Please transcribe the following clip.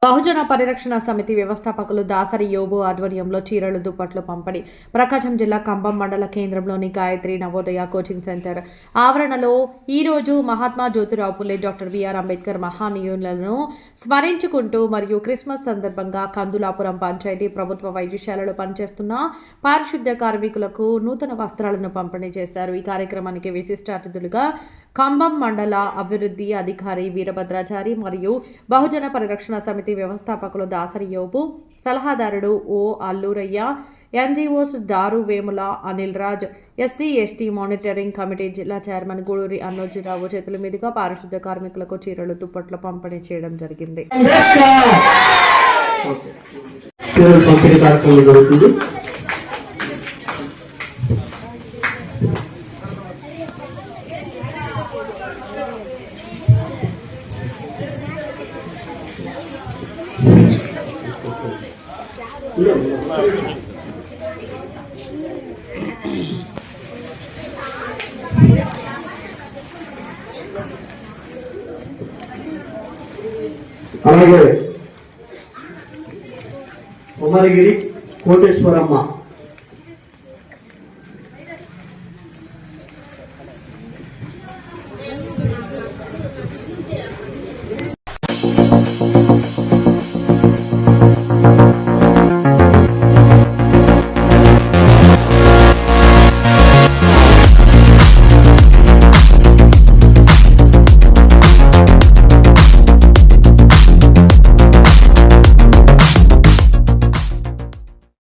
బహుజన పరిరక్షణ సమితి వ్యవస్థాపకులు దాసరి యోబు ఆధ్వర్యంలో చీరలు దుప్పట్లు పంపిణీ. ప్రకాశం జిల్లా కంభం మండల కేంద్రంలోని గాయత్రి నవోదయ కోచింగ్ సెంటర్ ఆవరణలో ఈ రోజు మహాత్మా జ్యోతిరావు పులే, డాక్టర్ బిఆర్ అంబేద్కర్ మహానీయులను స్మరించుకుంటూ మరియు క్రిస్మస్ సందర్భంగా కందులాపురం పంచాయతీ ప్రభుత్వ వైద్యశాలలో పనిచేస్తున్న పారిశుద్ధ్య కార్మికులకు నూతన వస్త్రాలను పంపిణీ చేశారు. ఈ కార్యక్రమానికి విశిష్ట అతిథులుగా కంభం మండల అభివృద్ధి అధికారి వీరభద్రాచారి మరియు బహుజన పరిరక్షణ సమితి వ్యవస్థాపకులు దాసరి యోబు, సలహాదారుడు ఓ అల్లూరయ్య, ఎన్జీఓస్ దారు Vemula Anil Raj, SC ST monitoring committee జిల్లా చైర్మన్ గూడూరి అన్నోజీరావు చేతుల మీదుగా పారిశుద్ధ్య కార్మికులకు చీరలు దుప్పట్లు పంపిణీ చేయడం జరిగింది. అలాగే ఉమ్మరిగిరి కోటేశ్వరమ్మ